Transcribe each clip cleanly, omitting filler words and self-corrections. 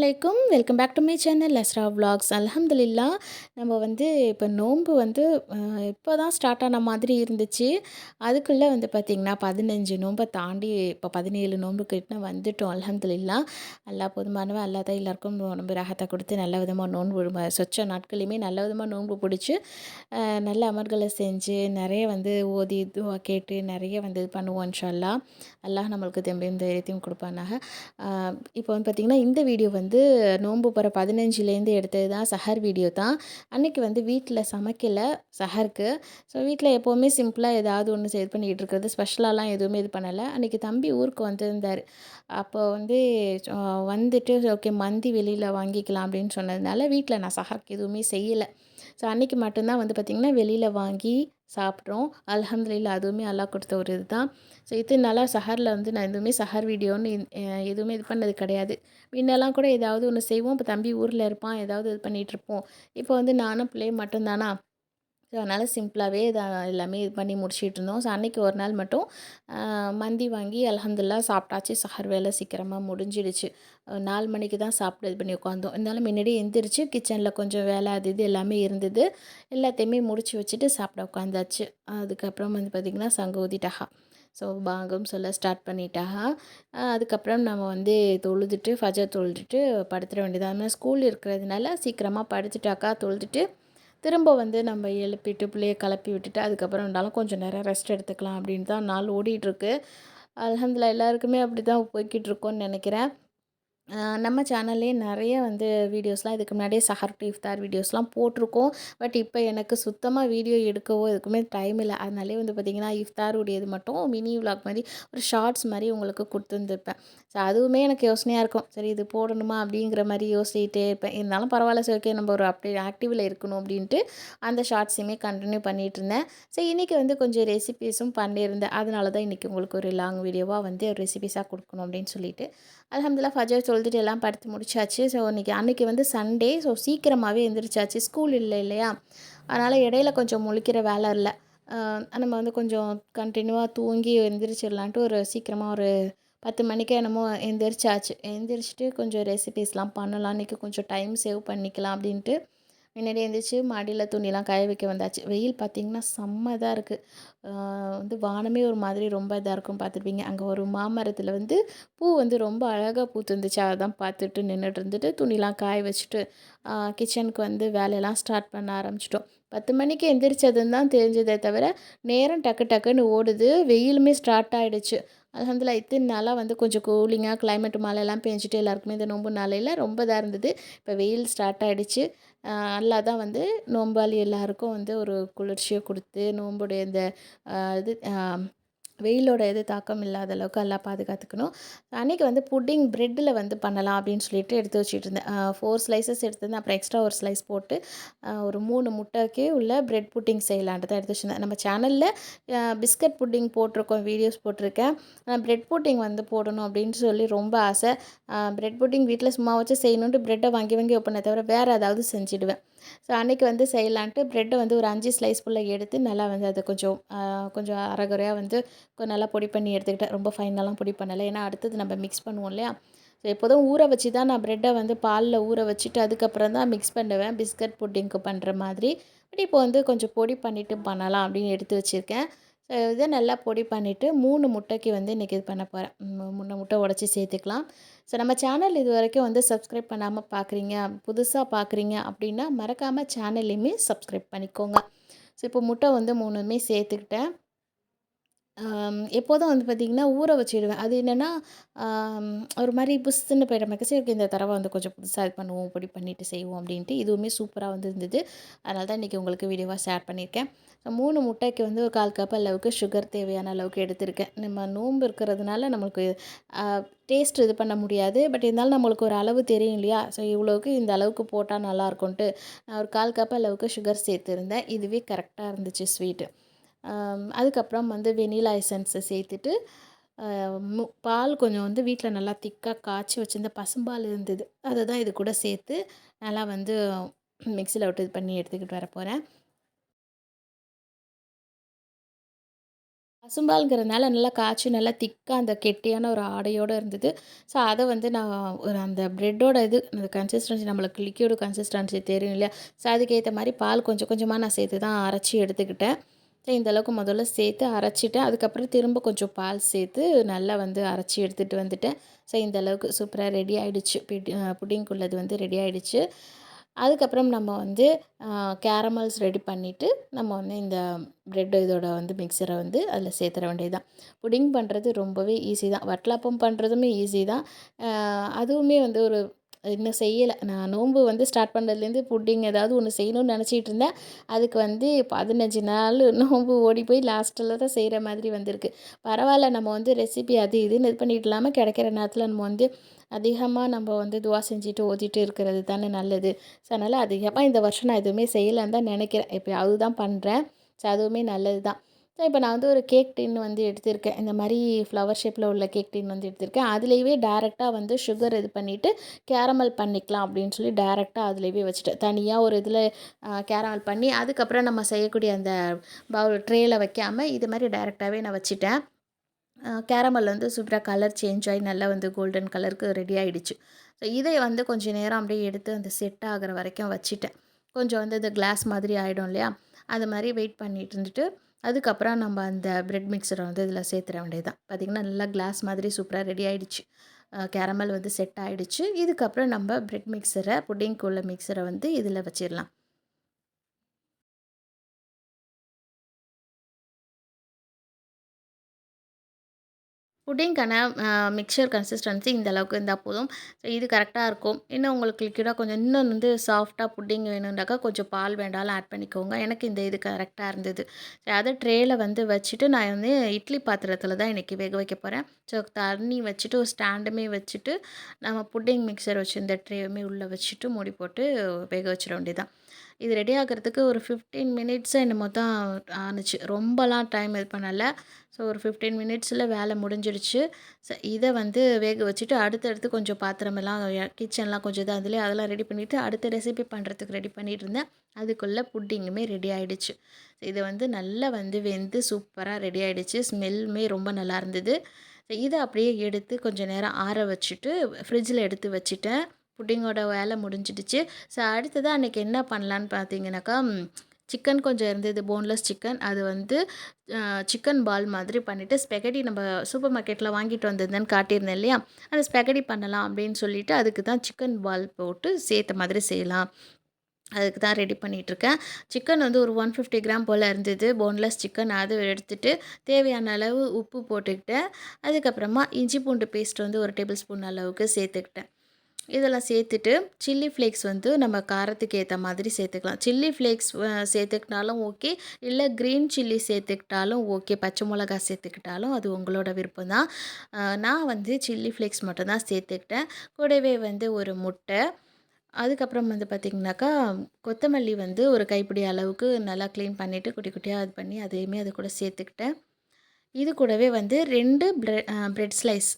அலைக்கும் welcome back to my channel Lasra vlogs. அல்ஹம்துலில்லா நம்ம வந்து இப்போ நோன்பு வந்து இப்போ தான் ஸ்டார்ட் ஆன மாதிரி இருந்துச்சு. அதுக்குள்ளே வந்து பார்த்திங்கன்னா 15 நோன்பை தாண்டி இப்போ 17 நோன்பு கிட்ட வந்துட்டோம். அல்ஹம்துலில்லா அல்லாஹ் போதுமானவன். அல்லாஹ் தான் எல்லாருக்கும் நோன்பு ராகத்தை கொடுத்து நல்ல விதமாக நோன்பு சொச்ச நாட்களையுமே நல்ல விதமாக நோன்பு பிடிச்சி நல்ல அமல்களை செஞ்சு நிறைய வந்து ஓதி துவா கேட்டு நிறைய வந்து இது பண்ணுவோம் இன்ஷா அல்லாஹ். அல்லாஹ் நம்மளுக்கு தெம்பையும் தைரியத்தையும் கொடுப்பானாக. இப்போ வந்து பார்த்திங்கன்னா இந்த வீடியோ வந்து நோன்பு போகிற 15லேருந்து எடுத்தது தான். சஹர் வீடியோ தான். அன்றைக்கி வந்து வீட்டில் சமைக்கலை சஹருக்கு. ஸோ வீட்டில் எப்போவுமே சிம்பிளாக ஏதாவது ஒன்று இது பண்ணிகிட்டு இருக்கிறது, ஸ்பெஷலாலாம் எதுவுமே இது பண்ணலை. அன்றைக்கி தம்பி ஊருக்கு வந்திருந்தார். அப்போ வந்து வந்துட்டு ஓகே மந்தி வெளியில் வாங்கிக்கலாம் அப்படின்னு சொன்னதுனால வீட்டில் நான் சஹருக்கு எதுவுமே செய்யலை. ஸோ அன்றைக்கி மட்டும்தான் வந்து பார்த்திங்கன்னா வெளியில் வாங்கி சாப்பிட்றோம். அல்ஹம்துலில்லா அதுவுமே அல்லாஹ் கொடுத்த ஒரு இது தான். ஸோ இத்தனை நாளாக சஹரில் வந்து நான் எதுவுமே சஹர் வீடியோன்னு எதுவுமே இது பண்ணது கிடையாது. முன்னெல்லாம் கூட ஏதாவது ஒன்று செய்வோம். இப்போ தம்பி ஊரில் இருப்பான், ஏதாவது இது பண்ணிகிட்ருப்போம். இப்போ வந்து நானும் பிள்ளையும் மட்டும்தானா. ஸோ அதனால் சிம்பிளாகவே இதை எல்லாமே இது பண்ணி முடிச்சிட்டு இருந்தோம். ஸோ அன்றைக்கி ஒரு நாள் மட்டும் மந்தி வாங்கி அல்ஹம்துலில்லா சாப்பிட்டாச்சு. சஹர் வேலை சீக்கிரமாக முடிஞ்சிடுச்சு. 4 மணிக்கு தான் சாப்பிட்டு இது பண்ணி உட்காந்தோம். இருந்தாலும் முன்னாடியே எந்திரிச்சு கிச்சனில் கொஞ்சம் வேலை அது இது எல்லாமே இருந்தது. எல்லாத்தையுமே முடிச்சு வச்சுட்டு சாப்பிட உட்காந்தாச்சு. அதுக்கப்புறம் வந்து பார்த்திங்கன்னா சங்கு ஊதிட்டாக. ஸோ பாங்கும் சொல்ல ஸ்டார்ட் பண்ணிட்டாக. அதுக்கப்புறம் நம்ம வந்து தொழுதுட்டு ஃபஜர் தொழுதுட்டு படுத்துட வேண்டியதாக. ஸ்கூல் இருக்கிறதுனால சீக்கிரமாக படுத்துட்டாக்கா தொழுதுட்டு திரும்ப வந்து நம்ம எழுப்பிட்டு பிள்ளைய கிளப்பி விட்டுட்டு அதுக்கப்புறம் இருந்தாலும் கொஞ்சம் நேரம் ரெஸ்ட் எடுத்துக்கலாம் அப்படின்னு தான் நாள் ஓடிட்டுருக்கு. அல்ஹம்துலில்லா எல்லாருக்குமே அப்படி தான் போய்கிட்டு இருக்கோன்னு நினைக்கிறேன். நம்ம சேனல்லே நிறைய வந்து வீடியோஸ்லாம் இதுக்கு முன்னாடியே சஹர் டு இஃப்தார் வீடியோஸ்லாம் போட்டிருக்கோம். பட் இப்போ எனக்கு சுத்தமாக வீடியோ எடுக்கவோ எதுக்குமே டைம் இல்லை. அதனாலே வந்து பார்த்திங்கன்னா இஃப்தார் உடையது மட்டும் மினி விலாக் மாதிரி ஒரு ஷார்ட்ஸ் மாதிரி உங்களுக்கு கொடுத்துருந்துருப்பேன். ஸோ அதுவுமே எனக்கு யோசனையாக இருக்கும், சரி இது போடணுமா அப்படிங்கிற மாதிரி யோசிச்சுட்டே இருப்பேன். இருந்தாலும் பரவாயில்ல, சரி ஓகே நம்ம ஒரு ஆக்டிவில் இருக்கணும் அப்படின்ட்டு அந்த ஷார்ட்ஸையுமே கண்டினியூ பண்ணிகிட்டு இருந்தேன். ஸோ இன்றைக்கி வந்து கொஞ்சம் ரெசிபீஸும் பண்ணியிருந்தேன். அதனால தான் இன்றைக்கி உங்களுக்கு ஒரு லாங் வீடியோவாக வந்து ஒரு ரெசிபீஸாக கொடுக்கணும் அப்படின்னு சொல்லிட்டு அல்ஹம்துலில்லா ஃபஜர் தொழுதுட்டு எல்லாம் படுத்து முடிச்சாச்சு. ஸோ அன்றைக்கி வந்து சண்டே. ஸோ சீக்கிரமாகவே எந்திரிச்சாச்சு. ஸ்கூல் இல்லை இல்லையா, அதனால் இடையில கொஞ்சம் முழிக்கிற வேலை இல்லை. நம்ம வந்து கொஞ்சம் கண்டினியூவாக தூங்கி எந்திரிச்சிடலான்ட்டு ஒரு சீக்கிரமாக ஒரு 10 மணிக்கே என்னமோ எந்திரிச்சாச்சு. எந்திரிச்சிட்டு கொஞ்சம் ரெசிபீஸ்லாம் பண்ணலாம், இன்றைக்கி கொஞ்சம் டைம் சேவ் பண்ணிக்கலாம் அப்படின்ட்டு முன்னாடி எழுந்திரிச்சு மாடியில் துணிலாம் காய வைக்க வந்தாச்சு. வெயில் பார்த்திங்கன்னா செம்ம இதாக இருக்குது. வந்து வானமே ஒரு மாதிரி ரொம்ப இதாக இருக்கும் பார்த்துருப்பீங்க. அங்கே ஒரு மாமரத்தில் வந்து பூ வந்து ரொம்ப அழகாக பூத்துருந்துச்சு. அதை தான் பார்த்துட்டு நின்றுட்டு இருந்துட்டு துணிலாம் காய வச்சுட்டு கிச்சனுக்கு வந்து வேலையெல்லாம் ஸ்டார்ட் பண்ண ஆரம்பிச்சிட்டோம். 10 மணிக்கு எந்திரிச்சதுன்னு தான் தெரிஞ்சதே தவிர நேரம் டக்கு டக்குன்னு ஓடுது. வெயிலுமே ஸ்டார்ட் ஆகிடுச்சு. அல்ஹம்துலில்லா இத்தனை நாளாக வந்து கொஞ்சம் கூலிங்காக கிளைமேட் மழைலாம் பெஞ்சிட்டு எல்லாருக்குமே இந்த நோன்பு நாளையில் ரொம்ப இதாக இருந்தது. இப்போ வெயில் ஸ்டார்ட் ஆகிடுச்சு. அல்லாஹ் தான் வந்து நோன்பாளி எல்லாருக்கும் வந்து ஒரு குளிர்ச்சியை கொடுத்து நோன்புடைய இந்த இது வெயிலோட இது தாக்கம் இல்லாத அளவுக்கு எல்லாம் பாதுகாத்துக்கணும். அன்றைக்கி வந்து புட்டிங் ப்ரெட்டில் வந்து பண்ணலாம் அப்படின்னு சொல்லிட்டு எடுத்து வச்சுட்டு இருந்தேன். 4 ஸ்லைசஸ் எடுத்திருந்தேன். அப்புறம் எக்ஸ்ட்ரா ஒரு ஸ்லைஸ் போட்டு ஒரு 3 முட்டைக்கு உள்ள ப்ரெட் புட்டிங் செய்யலான்ட்டு தான் எடுத்து வச்சுருந்தேன். நம்ம சேனலில் பிஸ்கட் புட்டிங் போட்டிருக்கோம், வீடியோஸ் போட்டிருக்கேன். ப்ரெட் புட்டிங் வந்து போடணும் அப்படின்னு சொல்லி ரொம்ப ஆசை. ப்ரெட் புட்டிங் வீட்டில் சும்மா வச்சு செய்யணுன்ட்டு ப்ரெட்டை வாங்கி வாங்கி வைப்பேனே தவிர வேறு ஏதாவது செஞ்சுடுவேன். ஸோ அன்றைக்கி வந்து செய்யலான்ட்டு ப்ரெட்டை வந்து ஒரு 5 ஸ்லைஸ் ஃபுல்ல எடுத்து நல்லா வந்து அதை கொஞ்சம் கொஞ்சம் அரைகுறையாக வந்து நல்லா பொடி பண்ணி எடுத்துக்கிட்டேன். ரொம்ப ஃபைனலாக பொடி பண்ணலை, ஏன்னா அடுத்தது நம்ம மிக்ஸ் பண்ணுவோம் இல்லையா. ஸோ எப்போதும் ஊற வச்சு தான் நான் ப்ரெட்டை வந்து பாலில் ஊற வச்சுட்டு அதுக்கப்புறம் தான் மிக்ஸ் பண்ணுவேன் பிஸ்கட் புட்டிங்க்கு பண்ணுற மாதிரி. பட் இப்போ வந்து கொஞ்சம் பொடி பண்ணிவிட்டு பண்ணலாம் அப்படின்னு எடுத்து வச்சுருக்கேன். ஸோ இதை நல்லா பொடி பண்ணிவிட்டு 3 முட்டைக்கு வந்து இன்றைக்கி இது பண்ண போகிறேன். 3 முட்டை உடச்சி சேர்த்துக்கலாம். ஸோ நம்ம சேனல் இது வரைக்கும் வந்து சப்ஸ்கிரைப் பண்ணாமல் பார்க்குறீங்க, புதுசாக பார்க்குறீங்க அப்படின்னா மறக்காமல் சேனல்லையுமே சப்ஸ்கிரைப் பண்ணிக்கோங்க. ஸோ இப்போ முட்டை வந்து 3மே சேர்த்துக்கிட்டேன். எப்போதும் வந்து பார்த்திங்கன்னா ஊற வச்சுடுவேன். அது என்னென்னா ஒரு மாதிரி புஸ்ஸுன்னு போயிட மாதிரி சரி ஓகே இந்த தடவை வந்து கொஞ்சம் புதுசாக இது பண்ணுவோம், பொடி பண்ணிவிட்டு செய்வோம் அப்படின்ட்டு. இதுவுமே சூப்பராக வந்து இருந்தது. அதனால தான் இன்றைக்கி உங்களுக்கு வீடியோவாக ஷேர் பண்ணியிருக்கேன். 3 முட்டைக்கு வந்து ஒரு 1/4 கப் அளவுக்கு சுகர் தேவையான அளவுக்கு எடுத்திருக்கேன். நம்ம நோன்பு இருக்கிறதுனால நம்மளுக்கு டேஸ்ட் இது பண்ண முடியாது. பட் இருந்தாலும் நம்மளுக்கு ஒரு அளவு தெரியும் இல்லையா. ஸோ இவ்வளோவுக்கு இந்த அளவுக்கு போட்டால் நல்லாயிருக்கும்ன்ட்டு நான் ஒரு 1/4 கப் அளவுக்கு சுகர் சேர்த்துருந்தேன். இதுவே கரெக்டாக இருந்துச்சு ஸ்வீட்டு. அதுக்கப்புறம் வந்து வெனிலா எசன்ஸை சேர்த்துட்டு பால் கொஞ்சம் வந்து வீட்டில் நல்லா திக்காக காய்ச்சி வச்சுருந்த பசும்பால் இருந்தது. அதை தான் இது கூட சேர்த்து நல்லா வந்து மிக்ஸியில் விட்டு இது பண்ணி எடுத்துக்கிட்டு வரப்போகிறேன். பசும்பால்ங்கிறதுனால நல்லா காய்ச்சி நல்லா திக்கா அந்த கெட்டியான ஒரு ஆடையோடு இருந்தது. ஸோ அதை வந்து நான் ஒரு அந்த ப்ரெட்டோட அந்த கன்சிஸ்டன்சி நம்மளுக்கு லிக்யூடு கன்சிஸ்டன்சி தெரியும் இல்லையா? ஸோ அதுக்கேற்ற மாதிரி பால் கொஞ்சம் கொஞ்சமாக நான் சேர்த்து தான் அரைச்சி எடுத்துக்கிட்டேன். ஸோ இந்த அளவுக்கு முதல்ல சேர்த்து அரைச்சிட்டேன். அதுக்கப்புறம் திரும்ப கொஞ்சம் பால் சேர்த்து நல்லா வந்து அரைச்சி எடுத்துகிட்டு வந்துட்டேன். ஸோ இந்த அளவுக்கு சூப்பராக ரெடி ஆகிடுச்சு. புட்டிங்குள்ளது வந்து ரெடி ஆகிடுச்சு. அதுக்கப்புறம் நம்ம வந்து கேரமல்ஸ் ரெடி பண்ணிவிட்டு நம்ம வந்து இந்த ப்ரெட் இதோட வந்து மிக்சரை வந்து அதில் சேர்த்துற வேண்டியது தான். புடிங் பண்ணுறது ரொம்பவே ஈஸி தான். வட்டலப்பம் பண்ணுறதுமே ஈஸி தான். அதுவுமே வந்து ஒரு இன்னும் செய்யலை. நான் நோன்பு வந்து ஸ்டார்ட் பண்ணதுலேருந்து புட்டிங் ஏதாவது ஒன்று செய்யணும்னு நினச்சிட்டு இருந்தேன். அதுக்கு வந்து 15 நாள் நோன்பு ஓடி போய் லாஸ்ட்டில் தான் செய்கிற மாதிரி வந்திருக்கு. பரவாயில்ல, நம்ம வந்து ரெசிபி அது இதுன்னு இது பண்ணிட்டு இல்லாமல் கிடைக்கிற நேரத்தில் நம்ம வந்து அதிகமாக நம்ம வந்து துவா செஞ்சுட்டு ஓதிட்டு இருக்கிறது தானே நல்லது. ஸோ அதனால் அதிகமாக இந்த வருஷம் நான் எதுவுமே செய்யலைன்னு தான் நினைக்கிறேன். எப்பயாவது தான் பண்ணுறேன். ஸோ அதுவுமே நல்லது தான். ஸோ இப்போ நான் வந்து ஒரு கேக் டின் வந்து எடுத்திருக்கேன். இந்த மாதிரி ஃப்ளவர் ஷேப்பில் உள்ள கேக் டின் வந்து எடுத்திருக்கேன். அதுலேயே டேரெக்டாக வந்து சுகர் இது பண்ணிவிட்டு கேரமல் பண்ணிக்கலாம் அப்படின்னு சொல்லி டேரெக்டாக அதுலேயே வச்சுட்டேன். தனியாக ஒரு இதில் கேரமல் பண்ணி அதுக்கப்புறம் நம்ம செய்யக்கூடிய அந்த பவுல் ட்ரேயில் வைக்காமல் இது மாதிரி டேரெக்டாகவே நான் வச்சுட்டேன். கேரமல் வந்து சூப்பராக கலர் சேஞ்ச் ஆகி நல்லா வந்து கோல்டன் கலருக்கு ரெடி ஆகிடுச்சு. ஸோ இதை வந்து கொஞ்சம் நேரம் அப்படியே எடுத்து அந்த செட் ஆகிற வரைக்கும் வச்சுட்டேன். கொஞ்சம் வந்து இந்த கிளாஸ் மாதிரி ஆகிடும் இல்லையா? அது மாதிரி வெயிட் பண்ணிட்டு இருந்துட்டு அதுக்கப்புறம் நம்ம அந்த ப்ரெட் மிக்சரை வந்து இதில் சேர்த்துற வேண்டியது தான். பார்த்திங்கன்னா நல்லா கிளாஸ் மாதிரி சூப்பராக ரெடி ஆகிடுச்சு. கேரமல் வந்து செட் ஆகிடுச்சு. இதுக்கப்புறம் நம்ம ப்ரெட் மிக்சரை புட்டிங்க்கு உள்ள மிக்சரை வந்து இதில் வச்சிடலாம். புட்டிங்க்கான மிக்சர் கன்சிஸ்டன்சி இந்த அளவுக்கு இருந்தால் போதும். ஸோ இது கரெக்டாக இருக்கும். இன்னும் உங்களுக்கு லிக்விடாக கொஞ்சம் இன்னும் வந்து சாஃப்டாக புட்டிங் வேணும்னாக்கா கொஞ்சம் பால் வேண்டாலும் ஆட் பண்ணிக்கோங்க. எனக்கு இந்த இது கரெக்டாக இருந்தது. ஸோ அதை ட்ரேயில் வந்து வச்சுட்டு நான் வந்து இட்லி பாத்திரத்தில் தான் இன்றைக்கி வேக வைக்க போகிறேன். ஸோ தண்ணி வச்சுட்டு ஒரு ஸ்டாண்டுமே வச்சுட்டு நம்ம புட்டிங் மிக்சர் வச்சுருந்த ட்ரேயுமே உள்ளே வச்சுட்டு மூடி போட்டு வேக வச்சிட வேண்டியது. இது ரெடி ஆகிறதுக்கு ஒரு 15 மினிட்ஸோ என்னமோ தான் ஆணுச்சு. ரொம்பலாம் டைம் இது பண்ணலை. ஸோ ஒரு 15 மினிட்ஸில் வேலை முடிஞ்சிடுச்சு. ஸோ இதை வந்து வேக வச்சுட்டு அடுத்தடுத்து கொஞ்சம் பாத்திரமெல்லாம் கிச்சன்லாம் கொஞ்சம் இதாக அதுலேயே அதெல்லாம் ரெடி பண்ணிவிட்டு அடுத்த ரெசிபி பண்ணுறதுக்கு ரெடி பண்ணிகிட்டு இருந்தேன். அதுக்குள்ளே புட்டிங்குமே ரெடி ஆகிடுச்சு. இது வந்து நல்லா வந்து வெந்து சூப்பராக ரெடி ஆகிடுச்சு. ஸ்மெல்லுமே ரொம்ப நல்லா இருந்தது. இதை அப்படியே எடுத்து கொஞ்சம் நேரம் ஆற வச்சுட்டு ஃப்ரிட்ஜில் எடுத்து வச்சுட்டேன். புட்டிங்கோட வேலை முடிஞ்சிடுச்சு. ஸோ அடுத்ததாக அன்றைக்கி என்ன பண்ணலான்னு பார்த்தீங்கன்னாக்கா, சிக்கன் கொஞ்சம் இருந்தது, போன்லெஸ் சிக்கன். அது வந்து சிக்கன் பால் மாதிரி பண்ணிவிட்டு ஸ்பெகட்டி நம்ம சூப்பர் மார்க்கெட்டில் வாங்கிட்டு வந்திருந்தேன்னு காட்டியிருந்தேன் இல்லையா? அந்த ஸ்பெகட்டி பண்ணலாம் அப்படின்னு சொல்லிவிட்டு அதுக்கு தான் சிக்கன் பால் போட்டு சேர்த்த மாதிரி செய்யலாம். அதுக்கு தான் ரெடி பண்ணிகிட்ருக்கேன். சிக்கன் வந்து ஒரு 150 கிராம் போல் இருந்தது, போன்லெஸ் சிக்கன். அது எடுத்துகிட்டு தேவையான அளவு உப்பு போட்டுக்கிட்டேன். அதுக்கப்புறமா இஞ்சி பூண்டு பேஸ்ட் வந்து ஒரு டேபிள் ஸ்பூன் அளவுக்கு சேர்த்துக்கிட்டேன். இதெல்லாம் சேர்த்துட்டு சில்லி ஃப்ளேக்ஸ் வந்து நம்ம காரத்துக்கு ஏற்ற மாதிரி சேர்த்துக்கலாம். சில்லி ஃப்ளேக்ஸ் சேர்த்துக்கிட்டாலும் ஓகே, இல்லை க்ரீன் சில்லி சேர்த்துக்கிட்டாலும் ஓகே, பச்சை மிளகா சேர்த்துக்கிட்டாலும் அது உங்களோட விருப்பம் தான். நான் வந்து சில்லி ஃப்ளேக்ஸ் மட்டும் தான் சேர்த்துக்கிட்டேன். கூடவே வந்து ஒரு முட்டை, அதுக்கப்புறம் வந்து பார்த்திங்கனாக்கா கொத்தமல்லி வந்து ஒரு கைப்பிடி அளவுக்கு நல்லா க்ளீன் பண்ணிவிட்டு குட்டி குட்டியாக இது பண்ணி அதையுமே அது கூட சேர்த்துக்கிட்டேன். இது கூடவே வந்து 2 பிரெட் ஸ்லைஸ்.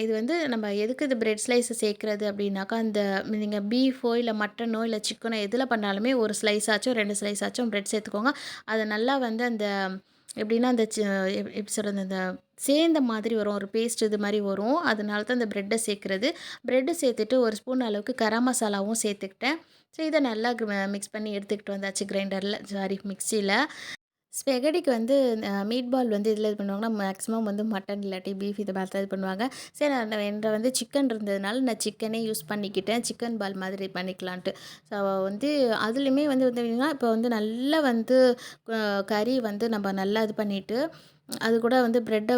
இது வந்து நம்ம எதுக்கு இது பிரெட் ஸ்லைஸை சேர்க்குறது அப்படின்னாக்கா, அந்த நீங்கள் பீஃபோ இல்லை மட்டனோ இல்லை சிக்கனோ எதில் பண்ணாலுமே ஒரு ஸ்லைஸ் ஆச்சும் 2 ஸ்லைஸ் ஆச்சும் பிரெட் சேர்த்துக்கோங்க. அது நல்லா வந்து அந்த எப்படின்னா அந்த எப்படி சொல்கிறது, அந்த சேர்ந்த மாதிரி வரும், ஒரு பேஸ்ட் இது மாதிரி வரும். அதனால தான் இந்த ப்ரெட்டை சேர்க்குறது. ப்ரெட்டு சேர்த்துட்டு ஒரு ஸ்பூன் அளவுக்கு கரம் மசாலாவும் சேர்த்துக்கிட்டேன். ஸோ இதை நல்லா மிக்ஸ் பண்ணி எடுத்துக்கிட்டு வந்தாச்சு கிரைண்டரில், சாரி மிக்ஸியில். ஸ்பெகடிக்கு வந்து மீட் பால் வந்து இதில் இது பண்ணுவாங்கன்னா, மேக்ஸிமம் வந்து மட்டன் இல்லாட்டி பீஃப் இது மாதிரி தான் இது பண்ணுவாங்க. சரி, நான் என்கிட்ட வந்து சிக்கன் இருந்ததுனால நான் சிக்கனே யூஸ் பண்ணிக்கிட்டேன். சிக்கன் பால் மாதிரி பண்ணிக்கலான்ட்டு. ஸோ வந்து அதுலேயுமே வந்து பார்த்திங்கன்னா, இப்போ வந்து நல்லா வந்து கறி வந்து நம்ம நல்லா இது பண்ணிவிட்டு அது கூட வந்து ப்ரெட்டை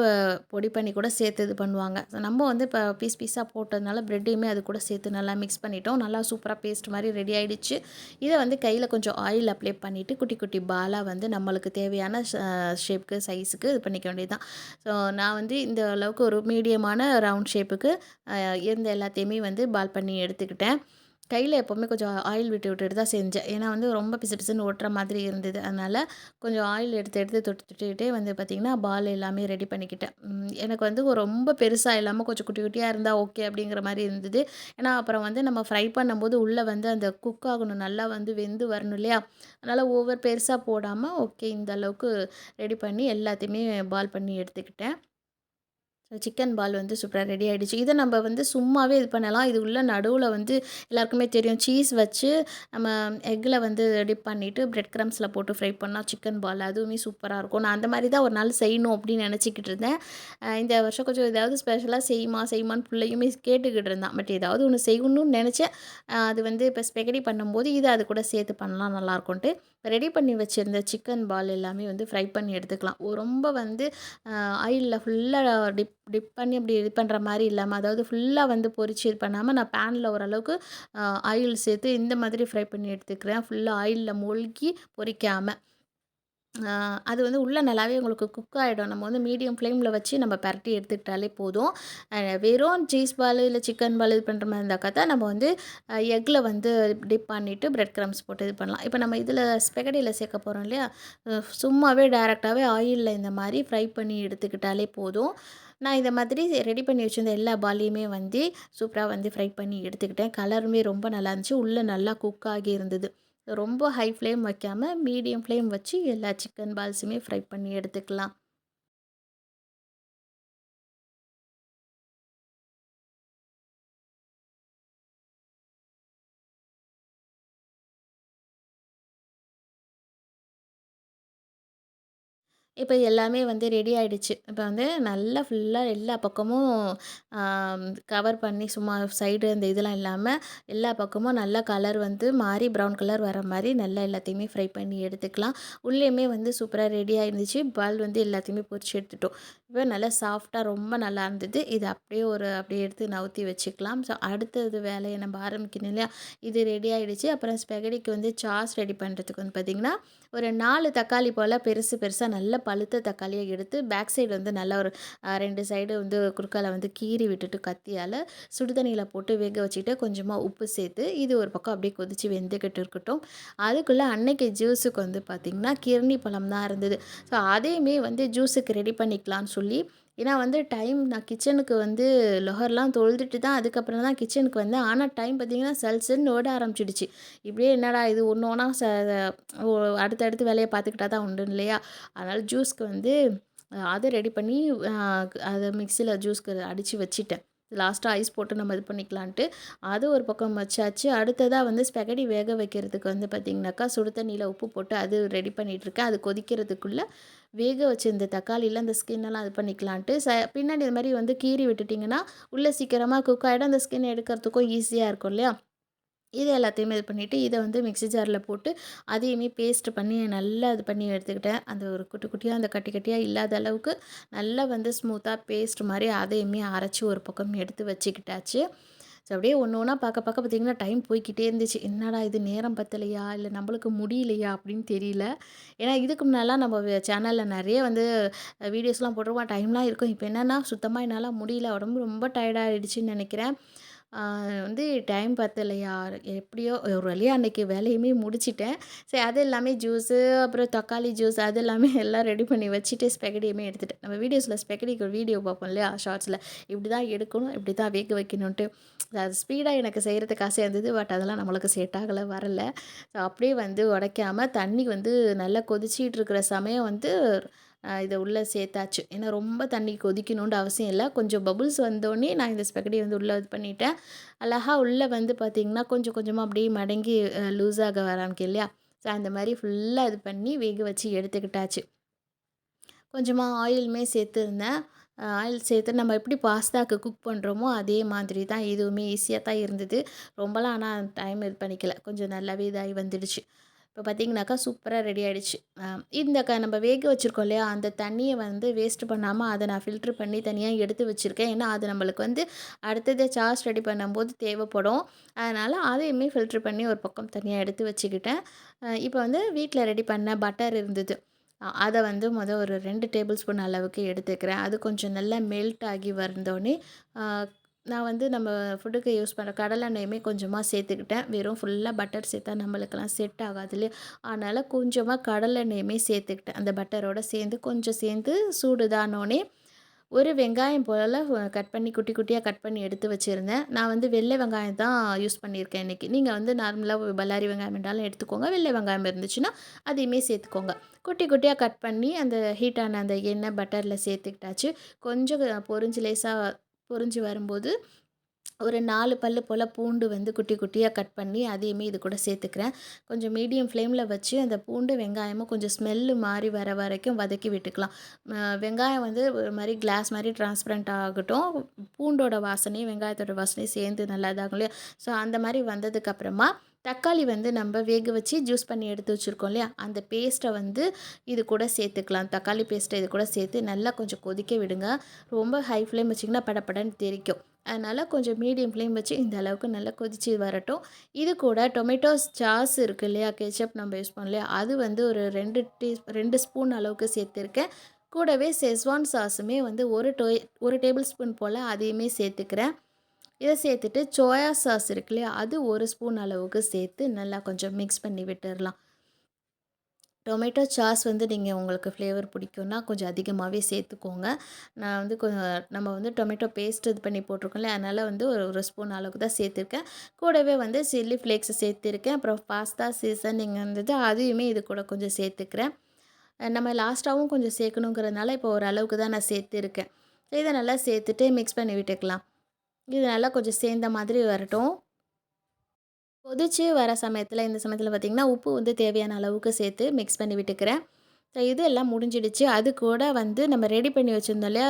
பொடி பண்ணி கூட சேர்த்து இது பண்ணுவாங்க. ஸோ நம்ம வந்து இப்போ பீஸ் பீஸாக போட்டதுனால ப்ரெட்டையுமே அது கூட சேர்த்து நல்லா மிக்ஸ் பண்ணிட்டோம். நல்லா சூப்பராக பேஸ்ட் மாதிரி ரெடி ஆகிடுச்சு. இதை வந்து கையில் கொஞ்சம் ஆயில் அப்ளை பண்ணிவிட்டு குட்டி குட்டி பாலாக வந்து நம்மளுக்கு தேவையான ஷேப்புக்கு சைஸுக்கு இது பண்ணிக்க வேண்டியது தான். ஸோ நான் வந்து இந்த அளவுக்கு ஒரு மீடியமான ரவுண்ட் ஷேப்புக்கு இருந்த எல்லாத்தையுமே வந்து பால் பண்ணி எடுத்துக்கிட்டேன். கையில எப்போவுமே கொஞ்சம் ஆயில் விட்டு விட்டுட்டு தான் செஞ்சேன். ஏன்னா வந்து ரொம்ப பிசு பிசுன்னு ஒட்டுற மாதிரி இருந்தது. அதனால கொஞ்சம் ஆயில் எடுத்து எடுத்து தொட்டு தொட்டுக்கிட்டே வந்து பார்த்திங்கன்னா, பால் எல்லாமே ரெடி பண்ணிக்கிட்டேன். எனக்கு வந்து ரொம்ப பெருசா இல்லாம கொஞ்சம் குட்டி குட்டியா இருந்தா ஓகே அப்படிங்கிற மாரி இருந்தது. ஏன்னா அப்புறம் வந்து நம்ம ஃப்ரை பண்ணும்போது உள்ள வந்து அந்த குக் ஆகணும். நல்லா வந்து வெந்து வரணும் இல்லையா? அதனால ஓவர் பெருசா போடாம ஓகே இந்த அளவுக்கு ரெடி பண்ணி எல்லாத்தையுமே பால் பண்ணி எடுத்துக்கிட்டேன். சிக்கன் பால் வந்து சூப்பரா ரெடி ஆயிடுச்சு. இத நம்ம வந்து சும்மாவே இது பண்ணலாம். இது உள்ள நடுவுல வந்து எல்லாருக்குமே தெரியும். சீஸ் வச்சு நம்ம எக்குல வந்து டிப் பண்ணிட்டு பிரெட் கிரம்ப்ஸ்ல போட்டு ஃப்ரை பண்ணா சிக்கன் பால் அதுவுமே சூப்பரா இருக்கும். நான் அந்த மாரி தான் ஒரு நாள் செய்யணும் அப்படின்னு நெனச்சுக்கிட்டு இருந்தேன். இந்த வருஷம் கொஞ்சம் ஏதாவது ஸ்பெஷலா செய்யுமா செய்யுமான்னு புள்ளையுமே கேட்டுக்கிட்டு இருந்தான். பட் ஏதாவது ஒண்ணு செய்யணும்னு நெனச்சேன். அது வந்து இப்ப ஸ்பெகடி பண்ணும்போது இத அது கூட சேர்த்து பண்ணா நல்லாருக்குன்ட்டு ரெடி பண்ணி வச்சிருந்த சிக்கன் பால் எல்லாமே வந்து ஃப்ரை பண்ணி எடுத்துக்கலாம். ரொம்ப வந்து ஆயில்ல ஃபுல்லா டிப் டிப் பண்ணி அப்படி இது பண்ணுற மாரி இல்லாம, அதாவது ஃபுல்லா வந்து பொரிச்சு இது பண்ணாம, நான் பேன்ல ஓரளவுக்கு ஆயில் சேர்த்து இந்த மாதிரி ஃப்ரை பண்ணி எடுத்துக்கிறேன். ஃபுல்லா ஆயில்ல மூழ்கி பொரிக்காம. ஆ அது வந்து உள்ள நல்லாவே உங்களுக்கு குக் ஆயிடும். நம்ம வந்து மீடியம் ஃப்ளேம்ல வச்சு நம்ம பெரட்டி எடுத்துக்கிட்டாலே போதும். வெறும் சீஸ் பாலு இல்ல சிக்கன் பால் இது பண்ற மாரி இருந்தாக்கா தான் நம்ம வந்து எக்ல வந்து டிப் பண்ணிட்டு பிரெட் கிரம்ப்ஸ் போட்டு இது பண்ணலாம். இப்ப நம்ம இதில ஸ்பெகடில சேர்க்க போறோம் இல்லையா? சும்மாவே டைரக்ட்டாவே ஆயில்ல இந்த மாரி ஃப்ரை பண்ணி எடுத்துக்கிட்டாலே போதும். நான் இத மாதிரி ரெடி பண்ணி வச்சிருந்த எல்லா பாலையுமே வந்து சூப்பரா வந்து ஃப்ரை பண்ணி எடுத்துக்கிட்டேன். கலருமே ரொம்ப நல்லா இருந்துச்சு. உள்ள நல்லா குக் ஆகி இருந்தது. ரொம்ப ஹை ஃப்ளேம் வைக்காம, மீடியம் ஃப்ளேம் வச்சு எல்லா சிக்கன் பால்ஸுமே ஃப்ரை பண்ணி எடுத்துக்கலாம். இப்ப எல்லாமே வந்து ரெடி ஆயிடுச்சு. இப்ப வந்து நல்லா ஃபுல்லா எல்லா பக்கமும் கவர் பண்ணி சும்மா சைடு அந்த இதெல்லாம் இல்லாம, எல்லா பக்கமும் நல்லா கலர் வந்து மாறி ப்ரவுன் கலர் வர மாரி நல்லா எல்லாத்தையுமே ஃப்ரை பண்ணி எடுத்துக்கலாம். உள்ளேயுமே வந்து சூப்பரா ரெடியா இருந்துச்சு. பால் வந்து எல்லாத்தையுமே பொரிச்சு எடுத்துட்டோம். இப்ப நல்லா சாஃப்ட்டா ரொம்ப நல்லா இருந்தது. இது அப்படியே எடுத்து நவுத்தி வச்சுக்கலாம். ஸோ அடுத்தது வேலைய நம்ம ஆரம்பிக்கணும் இல்லையா? இது ரெடி ஆயிடுச்சு. அப்புறம் ஸ்பெகடிக்கு வந்து சாஸ் ரெடி பண்ணுறதுக்கு வந்து பார்த்தீங்கன்னா, ஒரு 4 தக்காளி போல பெருசு பெருசா நல்ல பழுத்த தக்காளியா எடுத்து பேக் சைடு வந்து நல்லா ஒரு 2 சைடு வந்து குறுக்கால வந்து கீறி விட்டுட்டு கத்தியால சுடு தண்ணீல போட்டு வேக வச்சுட்டு கொஞ்சமா உப்பு சேர்த்து இது ஒரு பக்கம் அப்படியே கொதிச்சு வெந்துக்கிட்டு இருக்கட்டும். அதுக்குள்ள அன்னைக்கு ஜூஸுக்கு வந்து பார்த்திங்கன்னா, கிர்னி பழம் தான் இருந்தது. ஸோ அதையுமே வந்து ஜூஸுக்கு ரெடி பண்ணிக்கலான்னு சொல்லி ஏன்னா வந்து நான் கிச்சனுக்கு வந்து லொஹர்லாம் தொழுதுட்டு தான் அதுக்கப்புறம் தான் கிச்சனுக்கு வந்தேன். ஆனா டைம் பார்த்தீங்கன்னா, சல்சல்ன்னு ஓட ஆரம்பிச்சுடுச்சு. இப்படியே என்னடா இது ஒண்ணு ஒண்ணா ஓ அடுத்தடுத்து வேலைய பார்த்துக்கிட்டா தான் உண்டு இல்லையா? அதனால ஜூஸ்க்கு வந்து அத ரெடி பண்ணி அ அத மிக்ஸியில ஜூஸ்க்கு அடிச்சு வச்சுட்டேன். லாஸ்ட்டா ஐஸ் போட்டு நம்ம இது பண்ணிக்கலான்ட்டு, அது ஒரு பக்கம் வச்சாச்சு. அடுத்ததா வந்து ஸ்பெகடி வேக வைக்கிறதுக்கு வந்து பார்த்தீங்கன்னாக்கா, சுடு தண்ணீல உப்பு போட்டு அது ரெடி பண்ணிட்டுருக்கேன். அது கொதிக்கிறதுக்குள்ள வேக வச்சிருந்த தக்காளில அந்த ஸ்கின்னெல்லாம் இது பண்ணிக்கலான்ட்டு, பின்னாடி இது மாரி வந்து கீறி விட்டுட்டிங்கன்னா, உள்ள சீக்கிரமா குக் ஆயிடும். அந்த ஸ்கின் எடுக்கிறதுக்கும் ஈஸியா இருக்கும் இல்லையா? இது எல்லாத்தையுமே இது பண்ணிவிட்டு, இத வந்து மிக்ஸி ஜார்ல போட்டு, அதையுமே பேஸ்ட் பண்ணி நல்லா இது பண்ணி எடுத்துக்கிட்டேன். அந்த ஒரு குட்டி குட்டியா அந்த கட்டி கட்டியா இல்லாத அளவுக்கு, நல்லா வந்து ஸ்மூத்தா பேஸ்ட் மாரி அதையுமே அரைச்சு ஒரு பக்கம் எடுத்து வச்சுக்கிட்டாச்சு. ஸோ அப்படியே ஒண்ணு ஒண்ணா பார்க்க பார்க்க பார்த்தீங்கன்னா, டைம் போய்க்கிட்டே இருந்துச்சு. என்னடா இது நேரம் பத்தலையா? இல்ல நம்மளுக்கு முடியலையா? அப்படின்னு தெரியல. ஏன்னா இதுக்கு முன்னாடிலாம் நம்ம சேனல்ல நெறைய வந்து வீடியோஸ்லாம் போட்டிருப்போம். டைம்லாம் இருக்கும். இப்ப என்னன்னா, சுத்தமா என்னால முடியல. உடம்பு ரொம்ப டயர்ட் ஆயிடுச்சுன்னு நெனைக்கிறேன். ஆ வந்து டைம் பத்தலையா, எப்படியோ ஒரு வழியா அன்னைக்கு வேலையுமே முடிச்சுட்டேன். சரி அது எல்லாமே ஜூஸு, அப்புறம் தக்காளி ஜூஸ் அது எல்லாமே எல்லாம் ரெடி பண்ணி வச்சுட்டு ஸ்பெகடியுமே எடுத்துட்டேன். நம்ம வீடியோஸில ஸ்பெகடிக்கு ஒரு வீடியோ பார்ப்போம் இல்லையா? ஷார்ட்ஸில இப்படி தான் எடுக்கணும், இப்படி தான் வேக வைக்கணுன்ட்டு. அது ஸ்பீடா எனக்கு செய்கிறதுக்கு ஆசையா இருந்தது. பட் அதெல்லாம் நம்மளுக்கு செட் ஆகல, வரல. ஸோ அப்படியே வந்து உடைக்காம தண்ணி வந்து நல்லா கொதிச்சிட்டு இருக்கிற சமயம் வந்து இத உள்ள சேர்த்தாச்சு. ஏன்னா ரொம்ப தண்ணி கொதிக்கணுன்ட்டு அவசியம் இல்ல. கொஞ்சம் பபுள்ஸ் வந்தோனே நான் இந்த ஸ்பெகடிய வந்து உள்ள இது பண்ணிட்டேன். அழகா உள்ள வந்து பார்த்தீங்கன்னா, கொஞ்சம் கொஞ்சமா அப்படியே மடங்கி லூஸ் ஆக ஆரம்பிக்கும் இல்லையா? ஸோ அந்த மாரி ஃபுல்லா இது பண்ணி வேக வச்சு எடுத்துக்கிட்டாச்சு. கொஞ்சமா ஆயிலுமே சேர்த்துருந்தேன். ஆயில் சேர்த்து நம்ம எப்படி பாஸ்தாக்கு குக் பண்ணுறோமோ, அதே மாதிரி தான் இதுவுமே ஈஸியா தான் இருந்தது. ரொம்பலாம் ஆனா டைம் இது பண்ணிக்கல. கொஞ்சம் நல்லாவே இதாகி வந்துடுச்சு. இப்போ பார்த்தீங்கன்னாக்கா, சூப்பரா ரெடி ஆயிடுச்சு. அ இந்த நம்ம வேக வச்சிருக்கோம் இல்லையா? அந்த தண்ணிய வந்து வேஸ்ட் பண்ணாம அத நான் ஃபில்டர் பண்ணி தனியா எடுத்து வச்சிருக்கேன். ஏன்னா, அது நம்மளுக்கு வந்து அடுத்தது சாஸ் ரெடி பண்ணும்போது தேவைப்படும். அதனால அதையுமே ஃபில்டர் பண்ணி ஒரு பக்கம் தனியா எடுத்து வச்சுக்கிட்டேன். இப்போ வந்து வீட்ல ரெடி பண்ண பட்டர் இருந்தது. அத வந்து ஒரு 2 டேபிள் ஸ்பூன் அளவுக்கு எடுத்துக்கிறேன். அது கொஞ்சம் நல்லா மெல்ட் ஆகி வந்தோனே, அ நான் வந்து நம்ம ஃபுட்டுக்கு யூஸ் பண்ணுற கடலெண்ணெயுமே கொஞ்சமாக சேர்த்துக்கிட்டேன். வெறும் ஃபுல்லா பட்டர் சேர்த்தா நம்மளுக்கெல்லாம் செட் ஆகாது இல்லையா? அதனால் கொஞ்சமாக கடலெண்ணெயுமே சேர்த்துக்கிட்டேன். அந்த பட்டரோட சேர்ந்து கொஞ்சம் சேர்ந்து சூடுதானோனே ஒரு வெங்காயம் போல கட் பண்ணி குட்டி குட்டியாக கட் பண்ணி எடுத்து வச்சுருந்தேன். நான் வந்து வெள்ளை வெங்காயம் தான் யூஸ் பண்ணியிருக்கேன் இன்றைக்கி. நீங்கள் வந்து நார்மலாக பல்லாரி வெங்காயம் வேண்டாலும் எடுத்துக்கோங்க. வெள்ளை வெங்காயம் இருந்துச்சுன்னா அதையுமே சேர்த்துக்கோங்க. குட்டி குட்டியாக கட் பண்ணி அந்த ஹீட்டான அந்த எண்ணெய் பட்டரில் சேர்த்துக்கிட்டாச்சு. கொஞ்சம் பொரிஞ்சு லேசாக பொரிஞ்சு வரும்போது ஒரு 4 பல்லு போல் பூண்டு வந்து குட்டி குட்டியாக கட் பண்ணி அதையுமே இது கூட சேர்த்துக்கிறேன். கொஞ்சம் மீடியம் ஃப்ளேமில் வச்சு அந்த பூண்டு வெங்காயமும் கொஞ்சம் ஸ்மெல்லு மாறி வர வரைக்கும் வதக்கி விட்டுக்கலாம். வெங்காயம் வந்து ஒரு மாதிரி கிளாஸ் மாதிரி டிரான்ஸ்பரண்ட் ஆகட்டும். பூண்டோட வாசனையும் வெங்காயத்தோட வாசனையும் சேர்ந்து நல்லா இதாகும் இல்லையா? ஸோ அந்த மாதிரி வந்ததுக்கப்புறமா தக்காளி வந்து நம்ம வேக வச்சு ஜூஸ் பண்ணி எடுத்து வச்சுருக்கோம் இல்லையா? அந்த பேஸ்ட்டை வந்து இது கூட சேர்த்துக்கலாம். தக்காளி பேஸ்ட்டை இது கூட சேர்த்து நல்லா கொஞ்சம் கொதிக்க விடுங்க. ரொம்ப ஹை ஃப்ளேம் வச்சிங்கன்னா படபடன்னு தெறிக்கும். அதனால் கொஞ்சம் மீடியம் ஃப்ளேம் வச்சு இந்த அளவுக்கு நல்லா கொதிச்சு வரட்டும். இது கூட டொமேட்டோ சாஸ் இருக்குது இல்லையா? கெச்சப் நம்ம யூஸ் பண்ணோம் இல்லையா? அது வந்து ஒரு 2 ஸ்பூன் அளவுக்கு சேர்த்துருக்கேன். கூடவே செஸ்வான் சாஸுமே வந்து ஒரு டேபிள் ஸ்பூன் போல் அதையுமே சேர்த்துக்கிறேன். இதை சேர்த்துட்டு சோயா சாஸ் இருக்கு இல்லையா? அது 1 ஸ்பூன் அளவுக்கு சேர்த்து நல்லா கொஞ்சம் மிக்ஸ் பண்ணி விட்டுறலாம். டொமேட்டோ சாஸ் வந்து நீங்கள் உங்களுக்கு ஃப்ளேவர் பிடிக்கும்னா கொஞ்சம் அதிகமாகவே சேர்த்துக்கோங்க. நான் வந்து நம்ம வந்து டொமேட்டோ பேஸ்ட் இது பண்ணி போட்டிருக்கோம்ல, அதனால் வந்து ஒரு ஸ்பூன் அளவுக்கு தான் சேர்த்துருக்கேன். கூடவே வந்து சில்லி ஃப்ளேக்ஸ் சேர்த்துருக்கேன். அப்புறம் பாஸ்தா சீசனிங் இருந்தது, அதையுமே இது கூட கொஞ்சம் சேர்த்துக்கிறேன். நம்ம லாஸ்ட்டாகவும் கொஞ்சம் சேர்க்கணுங்கிறதுனால இப்போ ஓரளவுக்கு தான் நான் சேர்த்துருக்கேன். இதை நல்லா சேர்த்துட்டு மிக்ஸ் பண்ணி விட்டுக்கலாம். இது நல்லா கொஞ்சம் சேர்ந்த மாதிரி வரட்டும். கொதிச்சு வர சமயத்தில் இந்த சமயத்தில் பார்த்திங்கன்னா உப்பு வந்து தேவையான அளவுக்கு சேர்த்து மிக்ஸ் பண்ணி விட்டுக்கிறேன். ஸோ இது எல்லாம் முடிஞ்சிடுச்சு. அது கூட வந்து நம்ம ரெடி பண்ணி வச்சுருந்தோம் இல்லையா?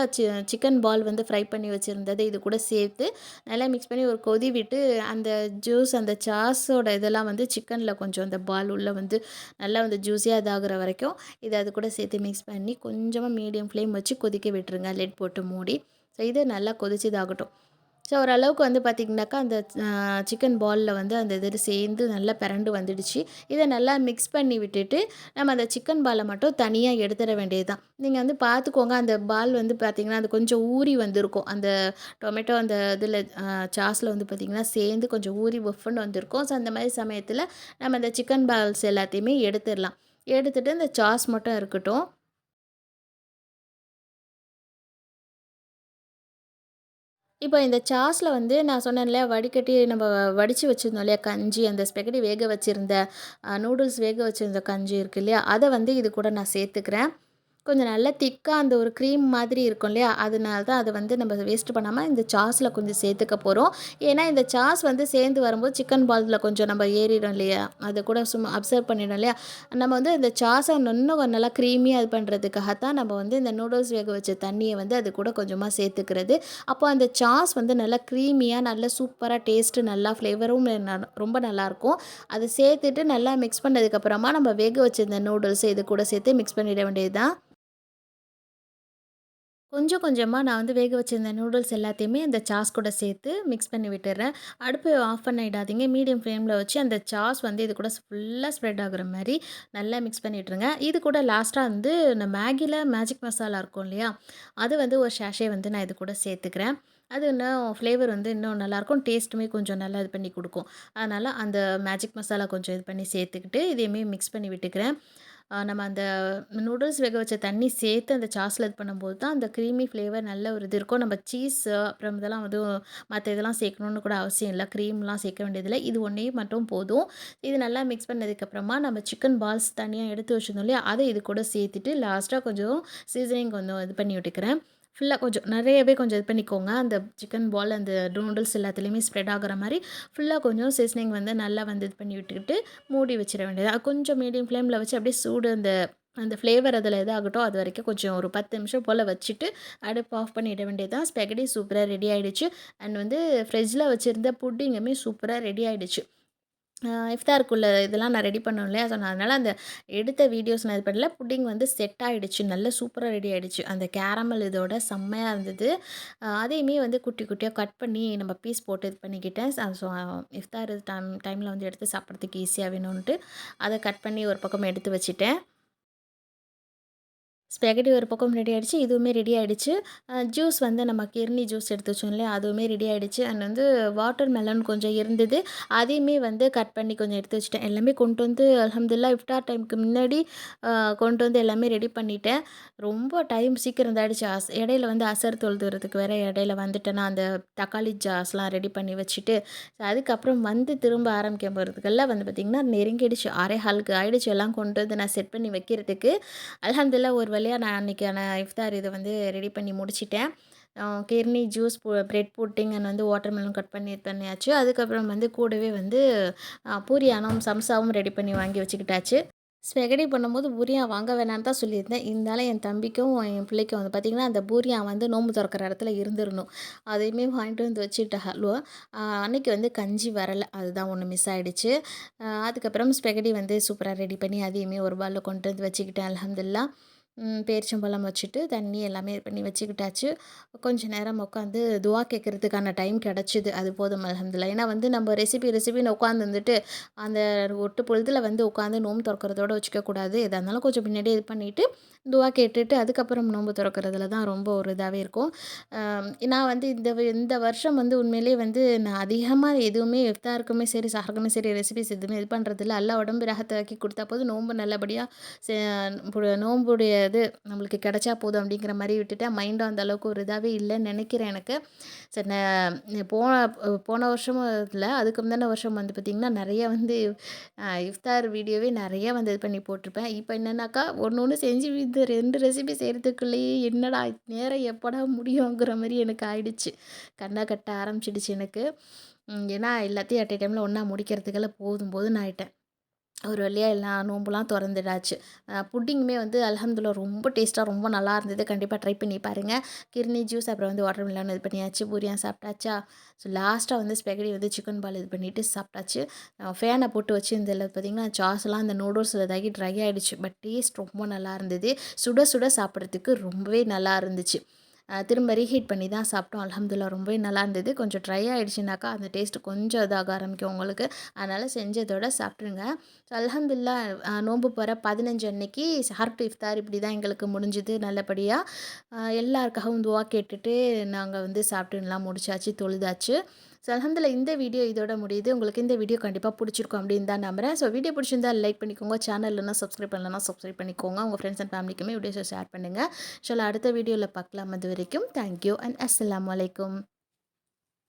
சிக்கன் பால் வந்து ஃப்ரை பண்ணி வச்சுருந்தது இது கூட சேர்த்து நல்லா மிக்ஸ் பண்ணி ஒரு கொதி விட்டு அந்த ஜூஸ் அந்த சாஸோட இதெல்லாம் வந்து சிக்கனில் கொஞ்சம் அந்த பால் உள்ள வந்து நல்லா வந்து ஜூஸியாக இதாகிற வரைக்கும் இதை அது கூட சேர்த்து மிக்ஸ் பண்ணி கொஞ்சமாக மீடியம் ஃப்ளேம் வச்சு கொதிக்க விட்டுருங்க, லிட் போட்டு மூடி. ஸோ இது நல்லா கொதிச்சு இதாகட்டும். ஸோ ஓரளவுக்கு வந்து பார்த்திங்கனாக்கா அந்த சிக்கன் பாலில் வந்து அந்த இது சேர்ந்து நல்லா பிரண்டு வந்துடுச்சு. இதை நல்லா மிக்ஸ் பண்ணி விட்டுட்டு நம்ம அந்த சிக்கன் பாலை மட்டும் தனியாக எடுத்துட வேண்டியது தான். நீங்கள் வந்து பார்த்துக்கோங்க, அந்த பால் வந்து பார்த்திங்கன்னா அது கொஞ்சம் ஊறி வந்திருக்கும். அந்த டொமேட்டோ அந்த இதில் சாஸில் வந்து பார்த்திங்கன்னா சேர்ந்து கொஞ்சம் ஊறி உஃப்னு வந்திருக்கும். ஸோ அந்த மாதிரி சமயத்தில் நம்ம அந்த சிக்கன் பால்ஸ் எல்லாத்தையுமே எடுத்துடலாம். எடுத்துகிட்டு இந்த சாஸ் மட்டும் இருக்கட்டும். இப்போ இந்த சாஸில் வந்து நான் சொன்னேன் இல்லையா, வடிகட்டி நம்ம வடித்து வச்சுருந்தோம் இல்லையா கஞ்சி, அந்த ஸ்பெகட்டி வேக வச்சுருந்த நூடுல்ஸ் வேக வச்சுருந்த கஞ்சி இருக்கு இல்லையா, அதை வந்து இது கூட நான் சேர்த்துக்கிறேன். கொஞ்சம் நல்லா திக்கா அந்த ஒரு க்ரீம் மாதிரி இருக்கும் இல்லையா, அதனால தான் அதை வந்து நம்ம வேஸ்ட் பண்ணாமல் இந்த சாஸில் கொஞ்சம் சேர்த்துக்க போகிறோம். ஏன்னா இந்த சாஸ் வந்து சேர்ந்து வரும்போது சிக்கன் பால்ஸில் கொஞ்சம் நம்ம ஏறிடும் இல்லையா, அதை கூட சும்மா அப்சர்வ் பண்ணிடும் இல்லையா. நம்ம வந்து இந்த சாஸை இன்னும் நல்லா க்ரீமியாக இது பண்ணுறதுக்காகத்தான் நம்ம வந்து இந்த நூடுல்ஸ் வேக வச்ச தண்ணியை வந்து அது கூட கொஞ்சமாக சேர்த்துக்கிறது. அப்போ அந்த சாஸ் வந்து நல்லா க்ரீமியாக நல்லா சூப்பராக டேஸ்ட்டு நல்லா ஃப்ளேவரும் ரொம்ப நல்லாயிருக்கும். அதை சேர்த்துட்டு நல்லா மிக்ஸ் பண்ணதுக்கப்புறமா நம்ம வேக வச்சிருந்த நூடுல்ஸ் இது கூட சேர்த்து மிக்ஸ் பண்ணிட வேண்டியது தான். கொஞ்சம் கொஞ்சமாக நான் வந்து வேக வச்சிருந்த நூடுல்ஸ் எல்லாத்தையுமே அந்த சாஸ் கூட சேர்த்து மிக்ஸ் பண்ணி விட்டுறேன். அடுப்பு ஆஃப் பண்ணிடாதீங்க. மீடியம் ஃப்ளேமில் வச்சு அந்த சாஸ் வந்து இது கூட ஃபுல்லாக ஸ்ப்ரெட் ஆகுற மாரி நல்லா மிக்ஸ் பண்ணி விட்டுருங்க. இது கூட லாஸ்ட்டாக வந்து இந்த மேகில மேஜிக் மசாலா இருக்கும் இல்லையா? அது வந்து ஒரு சாஷே வந்து நான் இது கூட சேர்த்துக்கிறேன். அது இன்னும் ஃப்ளேவர் வந்து இன்னும் நல்லாயிருக்கும். டேஸ்ட்டுமே கொஞ்சம் நல்லா இது பண்ணி குடுக்கும். அதனால் அந்த மேஜிக் மசாலா கொஞ்சம் இது பண்ணி சேர்த்துக்கிட்டு இதையுமே மிக்ஸ் பண்ணி விட்டுக்கிறேன். நம்ம அந்த நூடுல்ஸ் வேக வச்ச தண்ணி சேர்த்து அந்த சாஸில் இது பண்ணும்போது தான் அந்த க்ரீமி ஃப்ளேவர் நல்ல ஒரு இது இருக்கும். நம்ம சீஸ் அப்புறம் இதெல்லாம் வந்து மற்ற இதெல்லாம் சேர்க்கணுன்னு கூட அவசியம் இல்லை. க்ரீம்லாம் சேர்க்க வேண்டியதில்லை. இது ஒன்றையும் மட்டும் போதும். இது நல்லா மிக்ஸ் பண்ணதுக்கப்புறமா நம்ம சிக்கன் பால்ஸ் தனியாக எடுத்து வச்சுருந்தோம் இல்லையா, அதை இது கூட சேர்த்துட்டு லாஸ்ட்டாக கொஞ்சம் சீசனிங் கொஞ்சம் இது பண்ணி விட்டுக்கிறேன். ஃபுல்லாக கொஞ்சம் நிறையவே கொஞ்சம் இது பண்ணிக்கோங்க. அந்த சிக்கன் பால் அந்த நூடுல்ஸ் எல்லாத்துலேயுமே ஸ்ப்ரெட் ஆகுற மாரி ஃபுல்லாக கொஞ்சம் சீசனிங் வந்து நல்லா வந்து இது பண்ணி விட்டுக்கிட்டு மூடி வச்சிட வேண்டியது. கொஞ்சம் மீடியம் ஃப்ளேமில் வச்சு அப்படியே சூடு அந்த அந்த ஃப்ளேவர் அதில் இதாகட்டும். அது வரைக்கும் கொஞ்சம் ஒரு 10 நிமிஷம் போல் வச்சுட்டு அடுப்பு ஆஃப் பண்ணிட வேண்டியது தான். ஸ்பெகட்டி சூப்பராக ரெடி ஆகிடுச்சு. அண்ட் வந்து ஃப்ரிட்ஜில் வச்சுருந்த புட்டிங்குமே சூப்பராக ரெடி ஆகிடுச்சு. இஃப்தாருக்குள்ள இதெல்லாம் நான் ரெடி பண்ணோம் இல்லையா, ஸோ நான் அதனால் அந்த எடுத்த வீடியோஸ் நான் இது பண்ணல. புட்டிங் வந்து செட் ஆகிடுச்சு, நல்ல சூப்பராக ரெடி ஆகிடுச்சு. அந்த கேரமல் இதோட செம்மையாக இருந்தது. அதையுமே வந்து குட்டி குட்டியாக கட் பண்ணி நம்ம பீஸ் போட்டு இது பண்ணிக்கிட்டேன். ஸோ இஃப்தார் டைமில் வந்து எடுத்து சாப்பிட்றதுக்கு ஈஸியாக வேணும்ன்ட்டு அதை கட் பண்ணி ஒரு பக்கம் எடுத்து வச்சுட்டேன். ஸ்பெகட்டி ஒரு பக்கம் ரெடி ஆயிடுச்சு. இதுவுமே ரெடி ஆயிடுச்சு. ஜூஸ் வந்து நம்ம கிர்னி ஜூஸ் எடுத்து வச்சோம் இல்லையா? அதுவுமே ரெடி ஆயிடுச்சு. அண்ட் வந்து வாட்டர் மெலன் கொஞ்சம் இருந்தது. அதையுமே வந்து கட் பண்ணி கொஞ்சம் எடுத்து வச்சுட்டேன். எல்லாமே கொண்டு வந்து அல்ஹம்துலில்லாஹ் இஃப்தார் டைமுக்கு முன்னாடி அ கொண்டு வந்து எல்லாமே ரெடி பண்ணிட்டேன். ரொம்ப டைம் சீக்கிரம் இதாயிடுச்சு. இடையில வந்து அசர் தொழுதுறதுக்கு வேற இடையில வந்துட்டேனா, அந்த தக்காளி ஜாஸ்லாம் ரெடி பண்ணி வச்சுட்டு, அதுக்கப்புறம் வந்து திரும்ப ஆரம்பிக்க போறதுக்கெல்லாம் வந்து பார்த்திங்கன்னா, நெருங்கிடுச்சு. 6:15க்கு ஆயிடுச்சு எல்லாம் கொண்டு வந்து நான் செட் பண்ணி வைக்கிறதுக்கு. அல்ஹம்துலில்லாஹ் ஒரு வழியா நான் அன்றைக்கான இஃப்தார் இத வந்து ரெடி பண்ணி முடிச்சுட்டேன். கிர்னி ஜூஸ், பிரெட் புட்டிங் அண்ட் வந்து வாட்டர்மெலன் கட் பண்ணி இது பண்ணியாச்சு. அதுக்கப்புறம் வந்து கூடவே வந்து பூரியானம், சம்சாவும் ரெடி பண்ணி வாங்கி வச்சுக்கிட்டாச்சு. ஸ்பெகடி பண்ணும்போது பூரியா வாங்க வேணான்னு தான் சொல்லியிருந்தேன். இருந்தாலும் என் தம்பிக்கும், என் பிள்ளைக்கும் வந்து பார்த்திங்கன்னா, அந்த பூரியா வந்து நோம்பு தொறக்கிற இடத்துல இருந்துரணும். அதையுமே வாங்கிட்டு வந்து வச்சுட்டேன் ஹல்வா. அன்னைக்கு வந்து கஞ்சி வரல. அதுதான் ஒண்ணு மிஸ் ஆயிடுச்சு. அதுக்கப்புறம் ஸ்பெகடி வந்து சூப்பரா ரெடி பண்ணி அதையுமே ஒரு பவுல்ல கொண்டு வந்து வச்சுக்கிட்டேன் அல்ஹம்துலில்லாஹ். பேரிச்சம்பழம் வச்சுட்டு, தண்ணி எல்லாமே இது பண்ணி வச்சுக்கிட்டாச்சு. கொஞ்ச நேரம் உட்காந்து துவா கேட்கறதுக்கான டைம் கிடச்சிது. அது போதும் அல்ஹம்துலில்லாஹ். ஏன்னா வந்து நம்ம ரெசிபின்னு உட்காந்துருந்துட்டு, அந்த ஒட்டு பொழுதுல வந்து உட்காந்து நோம்பு தொறக்கிறதோட வச்சுக்கக்கூடாது. எதா இருந்தாலும் கொஞ்சம் முன்னாடியே இது பண்ணிட்டு, துவா கேட்டுட்டு, அதுக்கப்புறம் நோம்பு தொறக்கிறதுல தான் ரொம்ப ஒரு இதாவே இருக்கும். நான் வந்து இந்த வருஷம் வந்து உண்மையிலேயே வந்து நான் அதிகமா எதுவுமே இஃப்தாருக்குமே சரி, சஹருக்குமே சரி ரெசிபீஸ் எதுவுமே இது பண்ணுறதில்ல. அல்லாஹ் உடம்பு ராஹத்தாக்கி குடுத்தா போதும், நோன்பு நல்லபடியா செ நோம்புடைய இது நம்மளுக்கு கிடைச்சா போதும் அப்படிங்கிற மாரி விட்டுட்டேன். மைண்டும் அந்த அளவுக்கு ஒரு இதாவே இல்லன்னு நெனைக்கிறேன் எனக்கு. சரி போன வருஷமும் இல்ல, அதுக்கு முந்தின வருஷம் வந்து பார்த்திங்கன்னா, நெறைய வந்து இஃப்தார் வீடியோவே நெறைய வந்து இது பண்ணி போட்டிருப்பேன். இப்போ என்னன்னாக்கா, ஒண்ணு ஒண்ணு செஞ்சு இந்த 2 ரெசிபி செய்றதுக்குள்ளேயே என்னடா நேரம் எப்படா முடியுங்கிற மாரி எனக்கு ஆயிடுச்சு. கண்ண கட்ட ஆரம்பிச்சிடுச்சு எனக்கு. ஏன்னா எல்லாத்தையும் அட் எ டைம்ல ஒண்ணா முடிக்கிறதுக்குள்ள போதும் போதும்ன்னு ஆயிட்டேன். ஒரு வழியா எல்லா நோம்புலாம் தொறந்துடாச்சு. புட்டிங்குமே வந்து அல்ஹம்துலில்லாஹ் ரொம்ப டேஸ்ட்டா ரொம்ப நல்லா இருந்தது. கண்டிப்பா ட்ரை பண்ணி பாருங்க. கிர்னி ஜூஸ் அப்புறம் வந்து வாட்டர் மெலன் இது பண்ணியாச்சு. பூரியா சாப்பிட்டாச்சா? ஸோ லாஸ்ட்டா வந்து ஸ்பெகடி வந்து சிக்கன் பால் இது பண்ணிட்டு சாப்பிட்டாச்சு. ஃபேன போட்டு வச்சிருந்ததில பார்த்தீங்கன்னா, சாஸ்லாம் அந்த நூடுல்ஸில் இதாகி ட்ரை ஆயிடுச்சு. பட் டேஸ்ட் ரொம்ப நல்லா இருந்தது. சுட சுட சாப்பிட்றதுக்கு ரொம்பவே நல்லா இருந்துச்சு. திரும்ப ரீஹீட் பண்ணி தான் சாப்பிட்டோம். அல்ஹம்துலில்லாஹ் ரொம்பவே நல்லா இருந்தது. கொஞ்சம் ட்ரை ஆயிடுச்சுனாக்கா, அந்த டேஸ்ட் கொஞ்சம் இதாக ஆரம்பிக்கும் உங்களுக்கு. அதனால செஞ்சதோட சாப்பிட்ருங்க. ஸோ அல்ஹம்துலில்லாஹ் நோன்பு போற 15 அன்னைக்கு சஹர் டு இஃப்தார் இப்படி தான் எங்களுக்கு முடிஞ்சுது நல்லபடியா. எல்லாருக்காகவும் துவா கேட்டுட்டு நாங்க வந்து சாப்பிட்டுலாம் முடிச்சாச்சு, தொழுதாச்சு. ஸோ அல்ஹம்துலில்லாஹ் இந்த வீடியோ இதோட முடியுது. உங்களுக்கு இந்த வீடியோ கண்டிப்பா புடிச்சிருக்கும் அப்படின்னு தான் நம்புறேன். ஸோ வீடியோ புடிச்சிருந்தா லைக் பண்ணிக்கோங்க. சேனல் இல்லன்னா சப்ஸ்கிரைப் பண்ணலன்னா சப்ஸ்கிரைப் பண்ணிக்கோங்க. உங்க ஃப்ரெண்ட்ஸ் அண்ட் ஃபேமிலிக்குமே வீடியோஸை ஷேர் பண்ணுங்க. இன்ஷா அல்லாஹ் அடுத்த வீடியோல பார்க்கலாம். அதுவரைக்கும் தேங்க் யூ அண்ட் அஸ்ஸலாமு அலைக்கும்.